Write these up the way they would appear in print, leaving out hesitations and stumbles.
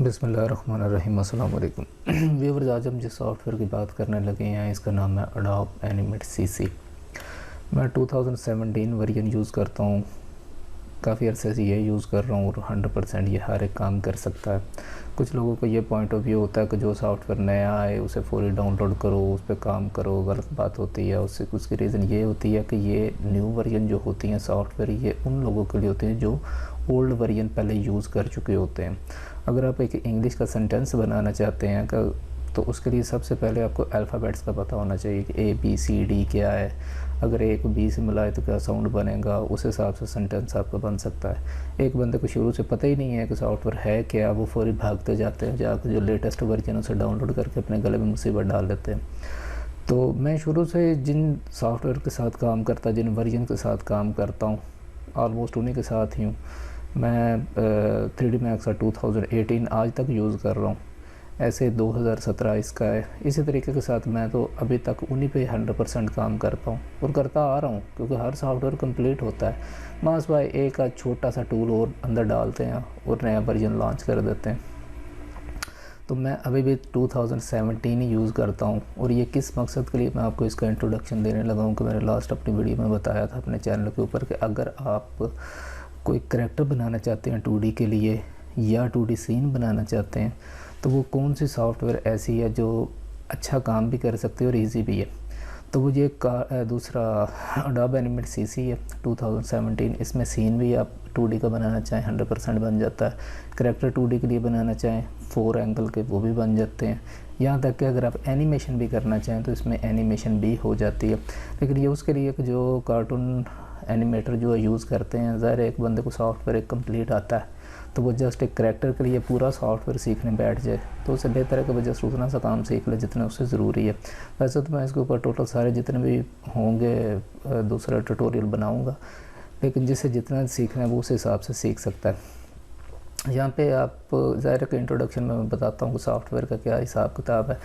बिस्मिल्लाहिर्रहमानिर्रहीम। अस्सलाम वालेकुम व्यूअर्स, आज हम जिस सॉफ्टवेयर की बात करने लगे हैं इसका नाम है अडोब एनिमेट सीसी। मैं 2017 वर्जन यूज़ करता हूँ, काफ़ी अरसे से ये यूज़ कर रहा हूँ और 100% ये हर एक काम कर सकता है। कुछ लोगों को ये पॉइंट ऑफ व्यू होता है कि जो सॉफ्टवेयर नया आए उसे फौरी डाउनलोड करो, उस पर काम करो, गलत बात होती है। उसकी रीज़न ये होती है कि ये न्यू वर्जन जो होती हैं सॉफ्टवेयर, ये उन लोगों के लिए होते हैं जो ओल्ड वर्जन पहले यूज़ कर चुके होते हैं। अगर आप एक इंग्लिश का सेंटेंस बनाना चाहते हैं तो उसके लिए सबसे पहले आपको अल्फ़ाबेट्स का पता होना चाहिए कि ABCD क्या है। अगर A को B से मिलाए तो क्या साउंड बनेगा, उस हिसाब से सेंटेंस आपका बन सकता है। एक बंदे को शुरू से पता ही नहीं है कि सॉफ्टवेयर है क्या, वो फौरी भागते जाते हैं, जाकर जो लेटेस्ट वर्जन उसे डाउनलोड करके अपने गले में मुसीबत डाल देते हैं। तो मैं शुरू से जिन सॉफ्टवेयर के साथ काम करता, जिन वर्जन के साथ काम करता हूँ, ऑलमोस्ट उन्हीं के साथ ही हूँ। मैं 3D Max का 2018 आज तक यूज़ कर रहा हूँ। ऐसे 2017 इसका है। इसी तरीके के साथ मैं तो अभी तक उन्हीं पे 100% काम करता हूँ और करता आ रहा हूँ, क्योंकि हर सॉफ्टवेयर कंप्लीट होता है। मास भाई एक छोटा सा टूल और अंदर डालते हैं और नया वर्जन लॉन्च कर देते हैं। तो मैं अभी भी 2017 ही यूज़ करता हूँ। और ये किस मकसद के लिए मैं आपको इसका इंट्रोडक्शन देने लगा हूँ कि मैंने लास्ट अपनी वीडियो में बताया था अपने चैनल के ऊपर कि अगर आप कोई करैक्टर बनाना चाहते हैं 2D के लिए या 2D सीन बनाना चाहते हैं तो वो कौन सी सॉफ्टवेयर ऐसी है जो अच्छा काम भी कर सकती है और इजी भी है। तो वो ये दूसरा अडोब एनिमेट सीसी है 2017। इसमें सीन भी आप 2D का बनाना चाहें 100% बन जाता है। करैक्टर 2D के लिए बनाना चाहें 4 एंगल के वो भी बन जाते हैं। यहाँ तक कि अगर आप एनिमेशन भी करना चाहें तो इसमें एनिमेशन भी हो जाती है। लेकिन ये उसके लिए जो कार्टून एनिमेटर जो यूज़ करते हैं, ज़ाहिर एक बंदे को सॉफ्टवेयर एक कंप्लीट आता है तो वो जस्ट एक करैक्टर के लिए पूरा सॉफ्टवेयर सीखने बैठ जाए तो उससे बेहतर है कि वो जस्ट उतना सा काम सीख ले जितना उससे ज़रूरी है। वैसे तो मैं इसके ऊपर टोटल सारे जितने भी होंगे दूसरा ट्यूटोरियल बनाऊंगा, लेकिन जिसे जितना सीखना है वो उस हिसाब से सीख सकता है। यहाँ पे आप ज़ाहिर के इंट्रोडक्शन में मैं बताता हूँ कि सॉफ्टवेयर का क्या हिसाब किताब है।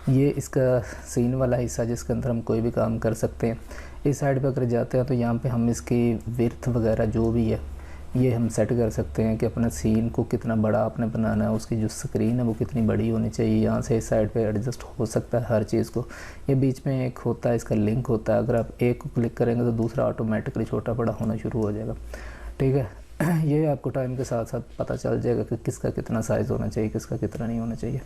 ये इसका सीन वाला हिस्सा जिसके अंदर हम कोई भी काम कर सकते हैं। इस साइड पे अगर जाते हैं तो यहाँ पे हम इसकी विड्थ वगैरह जो भी है ये हम सेट कर सकते हैं कि अपना सीन को कितना बड़ा आपने बनाना है, उसकी जो स्क्रीन है वो कितनी बड़ी होनी चाहिए। यहाँ से इस साइड पे एडजस्ट हो सकता है हर चीज़ को। ये बीच में एक होता है, इसका लिंक होता है, अगर आप एक को क्लिक करेंगे तो दूसरा ऑटोमेटिकली छोटा बड़ा होना शुरू हो जाएगा। ठीक है, ये आपको टाइम के साथ साथ पता चल जाएगा कि किसका कितना साइज़ होना चाहिए, किसका कितना नहीं होना चाहिए।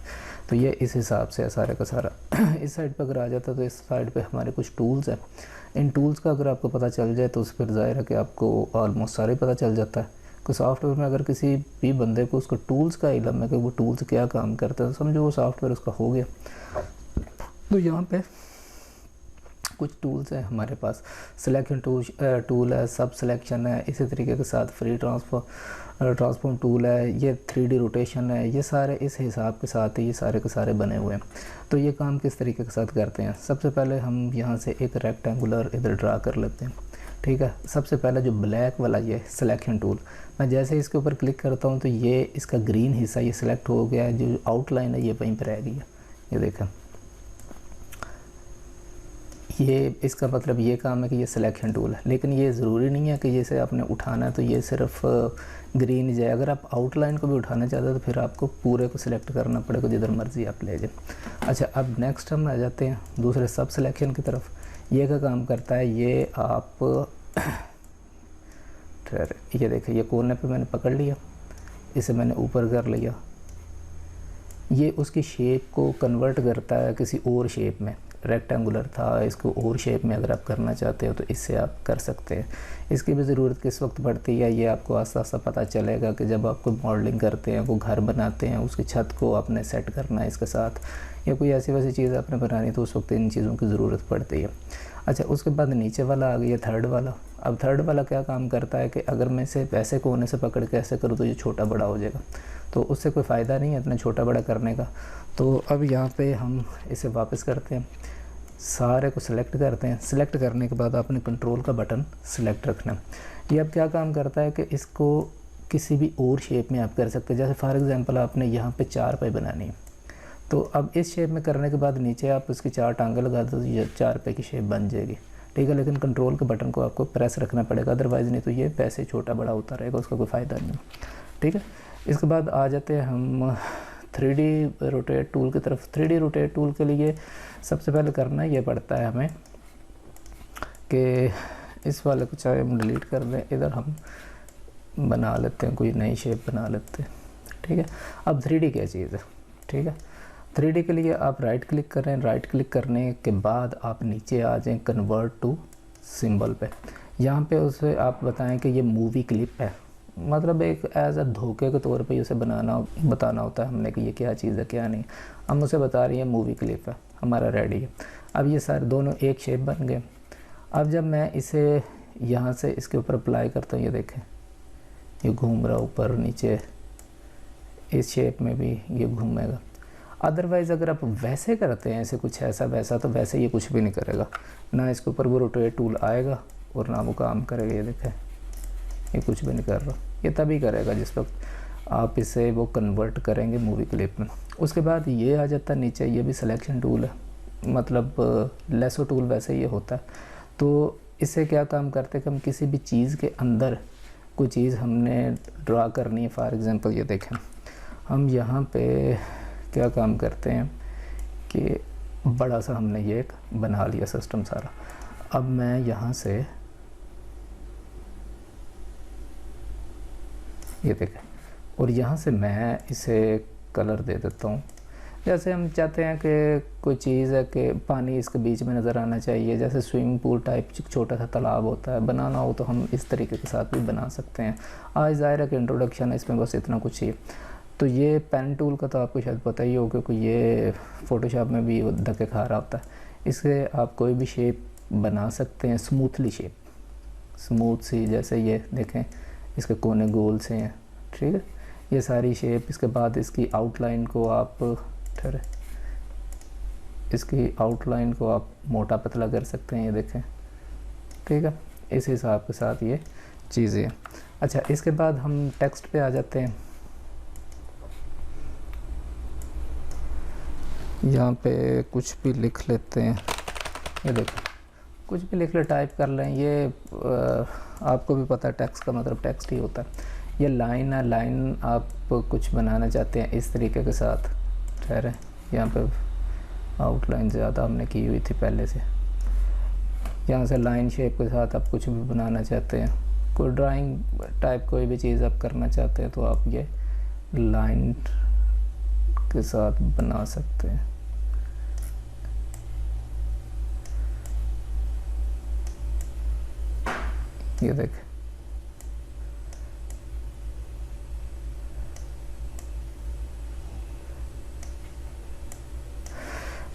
तो ये इस हिसाब से है सारे का सारा। इस साइड पर अगर आ जाता है तो इस साइड पे हमारे कुछ टूल्स हैं। इन टूल्स का अगर आपको पता चल जाए तो उस पर ज़ाहिर है कि आपको ऑलमोस्ट सारे पता चल जाता है कि सॉफ्टवेयर में अगर किसी भी बंदे को उसको टूल्स का इल्म है कि वो टूल्स क्या काम करते हैं, समझो वो सॉफ्टवेयर उसका हो गया। तो यहाँ पे कुछ टूल्स हैं हमारे पास। सिलेक्शन टूल है, सब सिलेक्शन है, इसी तरीके के साथ फ्री ट्रांसफॉर्म टूल है, ये 3D रोटेशन है। ये सारे इस हिसाब के साथ ही ये सारे के सारे बने हुए हैं। तो ये काम किस तरीके के साथ करते हैं, सबसे पहले हम यहाँ से एक रेक्टेंगुलर इधर ड्रा कर लेते हैं। ठीक है, सबसे पहले जो ब्लैक वाला ये सिलेक्शन टूल, मैं जैसे इसके ऊपर क्लिक करता हूँ तो ये इसका ग्रीन हिस्सा ये सिलेक्ट हो गया है, जो आउटलाइन है ये वहीं पर रह गई है। ये देखें, ये इसका मतलब ये काम है कि ये सिलेक्शन टूल है। लेकिन ये ज़रूरी नहीं है कि जैसे आपने उठाना है तो ये सिर्फ ग्रीन ही जाए। अगर आप आउटलाइन को भी उठाना चाहते हैं तो फिर आपको पूरे को सिलेक्ट करना पड़ेगा, जिधर मर्जी आप ले जाए। अच्छा, अब नेक्स्ट हम आ जाते हैं दूसरे सब सिलेक्शन की तरफ। ये क्या काम करता है, ये आप ये देखिए, ये कोने पे मैंने पकड़ लिया, इसे मैंने ऊपर कर लिया, ये उसकी शेप को कन्वर्ट करता है किसी और शेप में। रेक्टेंगुलर था, इसको और शेप में अगर आप करना चाहते हो तो इससे आप कर सकते हैं। इसकी भी ज़रूरत किस वक्त पड़ती है ये आपको आस्ता आस्ता पता चलेगा कि जब आप कोई मॉडलिंग करते हैं, वो घर बनाते हैं, उसकी छत को आपने सेट करना है इसके साथ, या कोई ऐसी वैसी चीज़ आपने बनानी तो उस वक्त इन चीज़ों की ज़रूरत पड़ती है। अच्छा, उसके बाद नीचे वाला आ गया थर्ड वाला। अब थर्ड वाला क्या काम करता है कि अगर मैं इसे वैसे कोने से पकड़ के ऐसे करूँ तो ये छोटा बड़ा हो जाएगा, तो उससे कोई फ़ायदा नहीं है इतना छोटा बड़ा करने का। तो अब यहाँ पे हम इसे वापस करते हैं, सारे को सिलेक्ट करते हैं। सिलेक्ट करने के बाद आपने कंट्रोल का बटन सिलेक्ट रखना। ये अब क्या काम करता है कि इसको किसी भी और शेप में आप कर सकते हैं। जैसे फॉर एग्ज़ाम्पल आपने यहाँ पे 4 पाई बनानी है, तो अब इस शेप में करने के बाद नीचे आप इसकी 4 टांगें लगा दो तो ये 4 पाई की शेप बन जाएगी। ठीक है, लेकिन कंट्रोल के बटन को आपको प्रेस रखना पड़ेगा, अदरवाइज़ नहीं तो ये वैसे छोटा बड़ा होता रहेगा, उसका कोई फ़ायदा नहीं। ठीक है, इसके बाद आ जाते हैं हम 3D रोटेट टूल की तरफ। 3D रोटेट टूल के लिए सबसे पहले करना ये पड़ता है हमें कि इस वाले को चाहे हम डिलीट कर दें, इधर हम बना लेते हैं, कोई नई शेप बना लेते हैं, ठीक है। अब 3D क्या चीज़ है, ठीक है। 3D के लिए आप राइट क्लिक करें, राइट क्लिक करने के बाद आप नीचे आ जाएं कन्वर्ट टू सिंबल पे। यहाँ पे उसे आप बताएं कि ये मूवी क्लिप है, मतलब एक एज अ धोखे के तौर पे उसे बताना होता है हमने कि ये क्या चीज़ है क्या नहीं। हम उसे बता रही है मूवी क्लिप है, हमारा रेडी है। अब ये सारे दोनों एक शेप बन गए। अब जब मैं इसे यहाँ से इसके ऊपर अप्लाई करता हूँ, ये देखें ये घूम रहा ऊपर नीचे, इस शेप में भी ये घूमेगा। अदरवाइज़ अगर आप वैसे करते हैं ऐसे कुछ ऐसा वैसा, तो वैसे ये कुछ भी नहीं करेगा, ना इसके ऊपर वो रोटेट टूल आएगा और ना वो काम करेगा। ये देखें ये कुछ भी नहीं कर रहा। ये तभी करेगा जिस वक्त आप इसे वो कन्वर्ट करेंगे मूवी क्लिप में। उसके बाद ये आ जाता है नीचे, ये भी सिलेक्शन टूल है, मतलब लेसो टूल वैसे ये होता है। तो इससे क्या काम करते हैं कि हम किसी भी चीज़ के अंदर कोई चीज़ हमने ड्रा करनी है। फॉर एग्ज़ाम्पल ये देखें, हम यहाँ पे क्या काम करते हैं कि बड़ा सा हमने ये एक बना लिया सिस्टम सारा। अब मैं यहाँ से ये देखें, और यहाँ से मैं इसे कलर दे देता हूँ। जैसे हम चाहते हैं कि कोई चीज़ है कि पानी इसके बीच में नज़र आना चाहिए, जैसे स्विमिंग पूल टाइप छोटा सा तालाब होता है, बनाना हो तो हम इस तरीके के साथ भी बना सकते हैं। आज ज़ाहिर है कि इंट्रोडक्शन है, इसमें बस इतना कुछ ही। तो ये पेन टूल का तो आपको शायद पता ही हो, क्योंकि ये फ़ोटोशॉप में भी धक्के खा रहा होता है। इससे आप कोई भी शेप बना सकते हैं, स्मूथली शेप, स्मूथ सी। जैसे ये देखें इसके कोने गोल से हैं, ठीक है, ये सारी शेप। इसके बाद इसकी आउटलाइन को आप इसकी आउटलाइन को आप मोटा पतला कर सकते हैं, ये देखें, ठीक है। इस हिसाब के साथ ये चीज़ें हैं। अच्छा, इसके बाद हम टेक्स्ट पे आ जाते हैं। यहाँ पे कुछ भी लिख लेते हैं, ये देखो कुछ भी लिख ले, टाइप कर लें। ये आपको भी पता है टेक्स्ट का मतलब टेक्स्ट ही होता है। ये लाइन है, लाइन आप कुछ बनाना चाहते हैं इस तरीके के साथ, ठहरे यहाँ पे आउटलाइन ज़्यादा हमने की हुई थी पहले से। यहाँ से लाइन शेप के साथ आप कुछ भी बनाना चाहते हैं, कोई ड्राइंग टाइप कोई भी चीज़ आप करना चाहते हैं तो आप ये लाइन के साथ बना सकते हैं। ये देखें,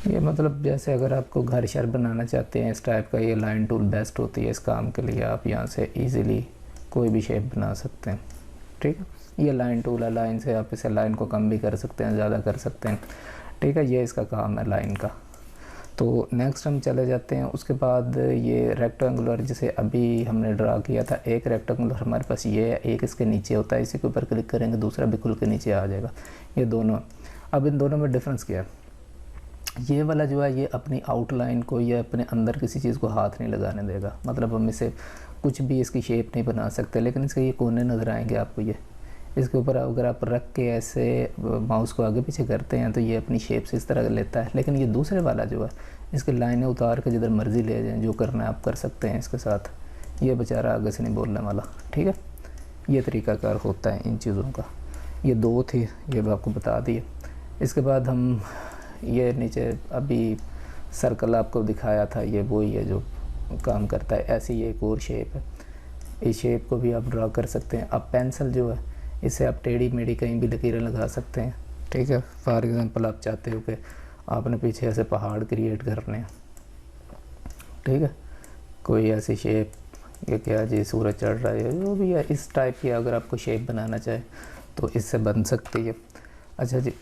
ये मतलब जैसे अगर आपको घर शहर बनाना चाहते हैं इस टाइप का, ये लाइन टूल बेस्ट होती है इस काम के लिए। आप यहाँ से इजीली कोई भी शेप बना सकते हैं, ठीक है। ये लाइन टूल है, लाइन से आप इसे लाइन को कम भी कर सकते हैं, ज़्यादा कर सकते हैं, ठीक है। ये इसका काम है लाइन का। तो नेक्स्ट हम चले जाते हैं। उसके बाद ये रेक्टेंगुलर, जिसे अभी हमने ड्रा किया था, एक रेक्टेंगुलर हमारे पास ये है, एक इसके नीचे होता है, इसी के ऊपर क्लिक करेंगे दूसरा भी खुल के नीचे आ जाएगा। ये दोनों, अब इन दोनों में डिफरेंस क्या है? ये वाला जो है ये अपनी आउटलाइन को या अपने अंदर किसी चीज़ को हाथ नहीं लगाने देगा, मतलब हम इसे कुछ भी इसकी शेप नहीं बना सकते, लेकिन इसके ये कोने नज़र आएंगे आपको। ये इसके ऊपर अगर आप रख के ऐसे माउस को आगे पीछे करते हैं तो ये अपनी शेप से इस तरह लेता है। लेकिन ये दूसरे वाला जो है इसकी लाइनें उतार के जिधर मर्ज़ी ले जाएँ, जो करना है आप कर सकते हैं इसके साथ। ये बेचारा आगे से नहीं बोलने वाला, ठीक है। ये तरीक़ाकार होता है इन चीज़ों का। ये दो थी, ये भी आपको बता दिए। इसके बाद हम ये नीचे अभी सर्कल आपको दिखाया था, ये वही है जो काम करता है। ऐसी ये एक और शेप है, इस शेप को भी आप ड्रा कर सकते हैं। अब पेंसिल जो है इसे आप टेढ़ी मेढ़ी कहीं भी लकीरें लगा सकते हैं, ठीक है। फॉर एग्ज़ाम्पल आप चाहते हो कि आपने पीछे ऐसे पहाड़ क्रिएट करने हैं, ठीक है, कोई ऐसी शेप, ये क्या जी सूरज चढ़ रहा है, जो भी है इस टाइप की अगर आपको शेप बनाना चाहे तो इससे बन सकती है। अच्छा जी,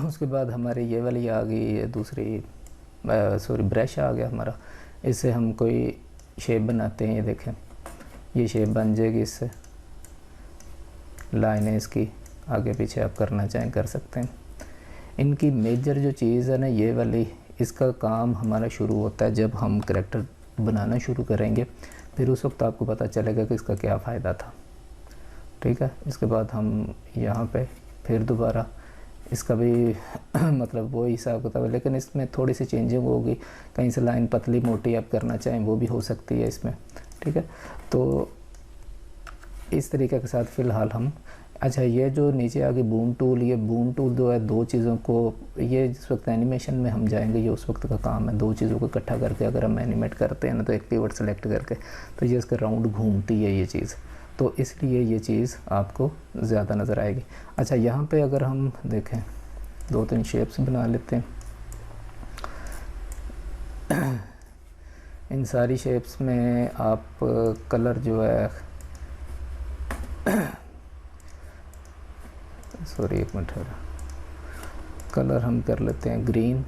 उसके बाद हमारी ये वाली आ गई, ये दूसरी सॉरी ब्रश आ गया हमारा। इससे हम कोई शेप बनाते हैं, ये देखें ये शेप बन जाएगी। इससे लाइनें इसकी आगे पीछे आप करना चाहें कर सकते हैं। इनकी मेजर जो चीज़ है ना ये वाली, इसका काम हमारा शुरू होता है जब हम करैक्टर बनाना शुरू करेंगे, फिर उस वक्त आपको पता चलेगा कि इसका क्या फ़ायदा था, ठीक है। इसके बाद हम यहाँ पे फिर दोबारा इसका भी मतलब वही हिसाब किताब है, लेकिन इसमें थोड़ी सी चेंजिंग होगी, कहीं से लाइन पतली मोटी आप करना चाहें वो भी हो सकती है इसमें, ठीक है। तो इस तरीके के साथ फ़िलहाल हम, अच्छा ये जो नीचे आगे बूम टूल, ये बूम टूल जो है दो चीज़ों को, ये जिस वक्त एनिमेशन में हम जाएंगे ये उस वक्त का काम है, दो चीज़ों को इकट्ठा करके अगर हम एनिमेट करते हैं ना तो एक कीवर्ड सेलेक्ट करके तो ये इसके राउंड घूमती है ये चीज़, तो इसलिए ये चीज़ आपको ज़्यादा नज़र आएगी। अच्छा यहाँ पे अगर हम देखें 2-3 शेप्स बना लेते हैं। इन सारी शेप्स में आप कलर जो है सॉरी एक मिनट है, कलर हम कर लेते हैं ग्रीन,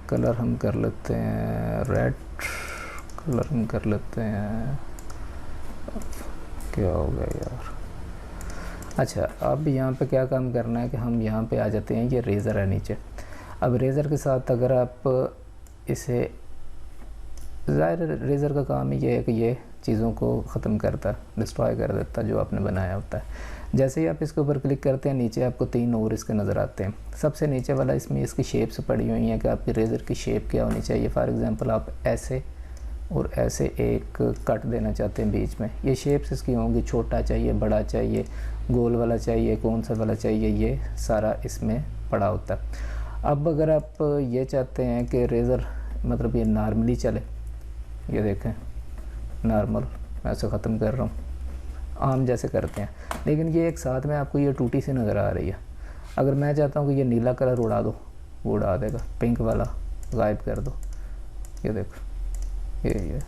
कलर हम कर लेते हैं रेड, कलर हम कर लेते हैं, क्या हो गया यार। अच्छा अब यहाँ पे क्या काम करना है कि हम यहाँ पे आ जाते हैं, ये रेज़र है नीचे। अब रेज़र के साथ अगर आप इसे, ज़ाहिर रेज़र का काम ही ये है कि ये चीज़ों को ख़त्म करता, डिस्ट्रॉय कर देता जो आपने बनाया होता है। जैसे ही आप इसके ऊपर क्लिक करते हैं नीचे आपको 3 और इसके नज़र आते हैं। सबसे नीचे वाला, इसमें इसकी शेप्स पड़ी हुई हैं कि आपकी रेज़र की शेप क्या होनी चाहिए। फॉर एग्ज़ाम्पल आप ऐसे और ऐसे एक कट देना चाहते हैं बीच में, ये शेप्स इसकी होंगी, छोटा चाहिए, बड़ा चाहिए, गोल वाला चाहिए, कौन सा वाला चाहिए, ये सारा इसमें पड़ा होता है। अब अगर आप ये चाहते हैं कि रेज़र मतलब ये नॉर्मली चले, ये देखें नॉर्मल मैं ऐसे ख़त्म कर रहा हूँ, आम जैसे करते हैं, लेकिन ये एक साथ में आपको ये टूटी सी नज़र आ रही है। अगर मैं चाहता हूँ कि ये नीला कलर उड़ा दो, वो उड़ा देगा, पिंक वाला गायब कर दो, ये देखो ये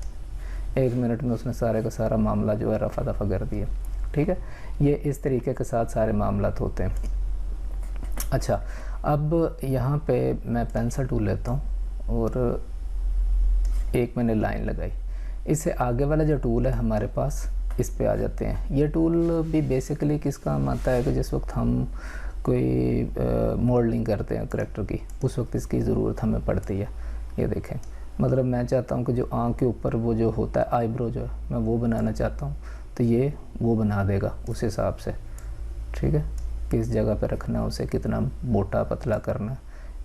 1 मिनट में उसने सारे का सारा मामला जो है रफा दफा कर दिया, ठीक है। ये इस तरीके के साथ सारे मामलात होते हैं। अच्छा अब यहाँ पे मैं पेंसिल टूल लेता हूँ और एक मैंने लाइन लगाई, इससे आगे वाला जो टूल है हमारे पास, इस पे आ जाते हैं। ये टूल भी बेसिकली किस काम आता है कि जिस वक्त हम कोई मॉडलिंग करते हैं करैक्टर की, उस वक्त इसकी ज़रूरत हमें पड़ती है। ये देखें, मतलब मैं चाहता हूँ कि जो आँख के ऊपर वो जो होता है आईब्रो जो है, मैं वो बनाना चाहता हूँ, तो ये वो बना देगा उस हिसाब से, ठीक है। किस जगह पे रखना है उसे, कितना मोटा पतला करना है,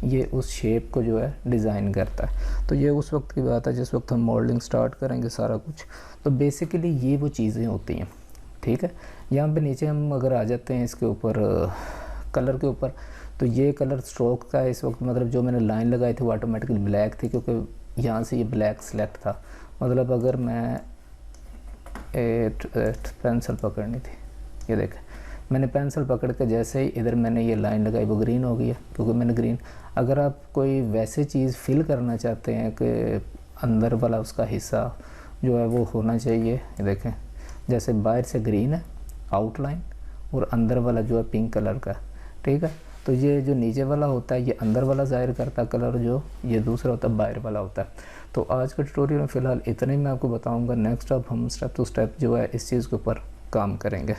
ये उस शेप को जो है डिज़ाइन करता है। तो ये उस वक्त की बात है जिस वक्त हम मॉडलिंग स्टार्ट करेंगे सारा कुछ। तो बेसिकली ये वो चीज़ें होती हैं, ठीक है। यहाँ पे नीचे हम अगर आ जाते हैं इसके ऊपर कलर के ऊपर, तो ये कलर स्ट्रोक का है इस वक्त, मतलब जो मैंने लाइन लगाई थी वो ऑटोमेटिकली ब्लैक थी क्योंकि यहाँ से ये ब्लैक सेलेक्ट था। मतलब अगर मैं पेंसिल पकड़नी थी, ये देखें मैंने पेंसिल पकड़ के जैसे ही इधर मैंने ये लाइन लगाई वो ग्रीन हो गई है क्योंकि मैंने ग्रीन। अगर आप कोई वैसे चीज़ फिल करना चाहते हैं कि अंदर वाला उसका हिस्सा जो है वो होना चाहिए, ये देखें जैसे बाहर से ग्रीन है आउटलाइन और अंदर वाला जो है पिंक कलर का, ठीक है। तो ये जो नीचे वाला होता है ये अंदर वाला ज़ाहिर करता है कलर, जो ये दूसरा होता है बाहर वाला होता है। तो आज के ट्यूटोरियल में फ़िलहाल इतना ही मैं आपको बताऊँगा। नेक्स्ट अब हम स्टेप टू स्टेप जो है इस चीज़ के ऊपर काम करेंगे।